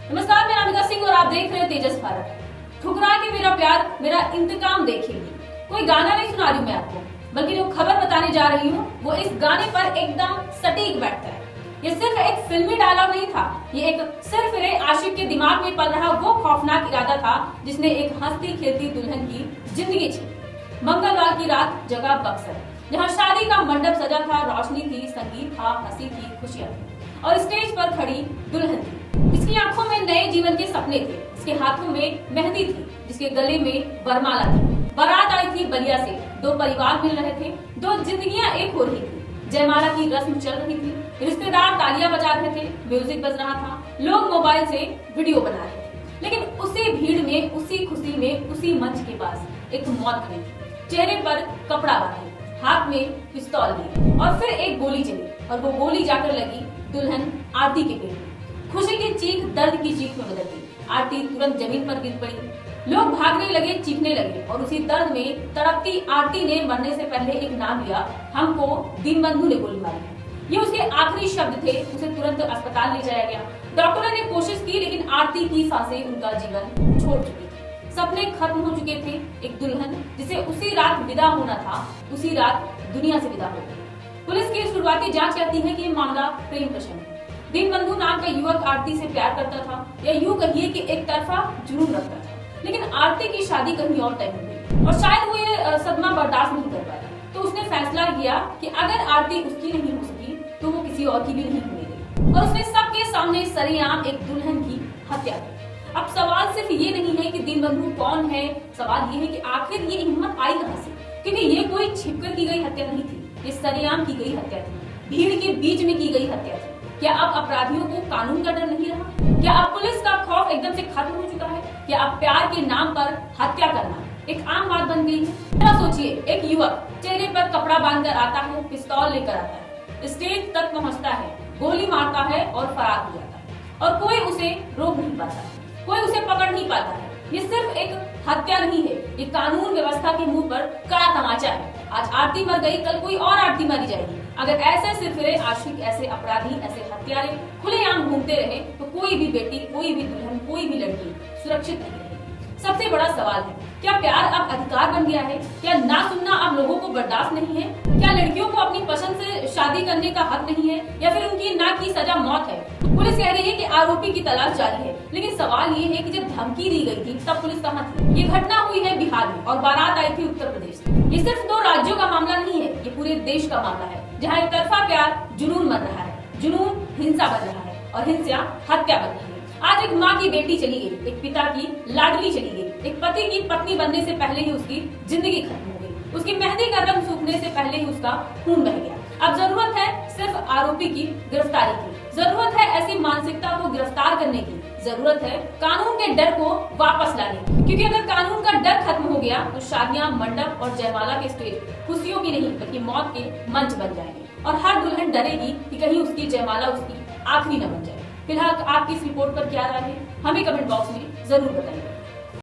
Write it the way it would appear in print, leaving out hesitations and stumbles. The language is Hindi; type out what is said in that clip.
नमस्कार, मैं अमिका सिंह और आप देख रहे हैं तेजस भारत। ठुकरा के मेरा प्यार मेरा इंतकाम देखेगी। कोई गाना नहीं सुना रही हूँ मैं आपको, बल्कि जो खबर बताने जा रही हूँ वो इस गाने पर एकदम सटीक बैठता है। ये सिर्फ एक फिल्मी डायलॉग नहीं था, ये एक सिरफिरे आशिक के दिमाग में पल रहा वो खौफनाक इरादा था जिसने एक हंसती खेलती दुल्हन की जिंदगी छीनी। मंगलवार की रात, जगह बक्सर, जहाँ शादी का मंडप सजा था, रोशनी थी, संगीत था, हंसी थी, खुशियां थी और स्टेज पर खड़ी दुल्हन थी। इसकी आंखों में नए जीवन के सपने थे, इसके हाथों में मेहंदी थी, जिसके गले में वरमाला थी। बारात आई थी बलिया से, दो परिवार मिल रहे थे, दो जिंदगियां एक हो रही थी। जयमाला की रस्म चल रही थी, रिश्तेदार तालियां बजा रहे थे, म्यूजिक बज रहा था, लोग मोबाइल से वीडियो बना रहे थे। लेकिन उसी भीड़ में, उसी खुशी में, उसी मंच के पास एक मौत खड़ी थी। चेहरे पर कपड़ा बांधे, हाथ में पिस्तौल लिए और फिर एक गोली चली और वो गोली जाकर लगी दुल्हन आरती के पेट में। खुशी की चीख दर्द की चीख में बदल गई। आरती तुरंत जमीन पर गिर पड़ी। लोग भागने लगे, चीखने लगे और उसी दर्द में तड़पती आरती ने मरने से पहले एक नाम लिया, हमको दीनबंधु ने गोली मारी है। ये उसके आखिरी शब्द थे। उसे तुरंत अस्पताल ले जाया गया। डॉक्टरों ने कोशिश की, लेकिन आरती की सांसें उनका जीवन छोड़ चुकी थी। सपने खत्म हो चुके थे। एक दुल्हन जिसे उसी रात विदा होना था, उसी रात दुनिया से विदा हो गई। पुलिस की शुरुआती जांच कहती है कि ये मामला प्रेम प्रसंग है। दीनबंधु नाम का युवक आरती से प्यार करता था, या यूं कहिए कि एक तरफा जुनून रखता था। लेकिन आरती की शादी कहीं और तय हो गई और शायद वो ये सदमा बर्दाश्त नहीं कर पाया। तो उसने फैसला किया कि अगर आरती उसकी नहीं हो सकी तो वो किसी और की भी नहीं होने देगी और उसने सबके सामने सरेआम एक दुल्हन की हत्या की। अब सवाल सिर्फ ये नहीं है कि दीनबंधु कौन है, सवाल ये है कि आखिर ये हिम्मत आई कहां से, क्योंकि ये कोई छिपकर की गई हत्या नहीं थी, ये सरेआम की गई हत्या थी, भीड़ के बीच में की गई हत्या थी। क्या अब अपराधियों को कानून का डर नहीं रहा? क्या अब पुलिस का खौफ एकदम से खत्म हो चुका है? क्या अब प्यार के नाम पर हत्या करना एक आम बात बन गई है? जरा सोचिए, एक युवक चेहरे पर कपड़ा बांधकर आता है, पिस्तौल लेकर आता है, स्टेज तक पहुंचता है, गोली मारता है और फरार हो जाता है और कोई उसे रोक नहीं पाता, कोई उसे पकड़ नहीं पाता है। ये सिर्फ एक हत्या नहीं है, ये कानून व्यवस्था के मुंह पर कड़ा तमाचा है। आज आरती मर गई, कल कोई और आरती मारी जाएगी। अगर ऐसे सिरफिरे आशिक, ऐसे अपराधी, ऐसे हत्यारे खुलेआम घूमते रहे तो कोई भी बेटी, कोई भी दुल्हन, कोई भी लड़की सुरक्षित नहीं रहेगी। सबसे बड़ा सवाल है, क्या प्यार अब अधिकार बन गया है? क्या ना सुनना अब लोगों को बर्दाश्त नहीं है? क्या लड़कियों को अपनी पसंद से शादी करने का हक नहीं है, या फिर उनकी ना की सजा मौत है? पुलिस कह रही है कि आरोपी की तलाश जारी है, लेकिन सवाल ये है कि जब धमकी दी गई थी तब पुलिस कहाँ थी? ये घटना हुई है बिहार में और बारात आई थी उत्तर प्रदेश से। ये सिर्फ दो राज्यों का मामला नहीं है, ये पूरे देश का मामला है, जहाँ एक तरफा प्यार जुनून बन रहा है, जुनून हिंसा बन रहा है और हिंसा हत्या बन रही है। आज एक माँ की बेटी चली गई, एक पिता की लाडली चली गई, एक पति की पत्नी बनने से पहले ही उसकी जिंदगी खत्म हो गई, उसकी मेहंदी का रंग सूखने से पहले ही उसका खून बह गया। अब जरूरत है सिर्फ आरोपी की गिरफ्तारी की, जरूरत है ऐसी मानसिकता को गिरफ्तार करने की, जरूरत है कानून के डर को वापस लाने की। क्योंकि अगर कानून का डर खत्म हो गया तो शादियां, मंडप और जयमाला के स्टेज खुशियों की नहीं बल्कि मौत के मंच बन जाएंगे और हर दुल्हन डरेगी कि कहीं उसकी जयमाला उसकी आखिरी न बन जाए। फिलहाल आपकी इस रिपोर्ट पर क्या राय है, हमें कमेंट बॉक्स में जरूर बताइए।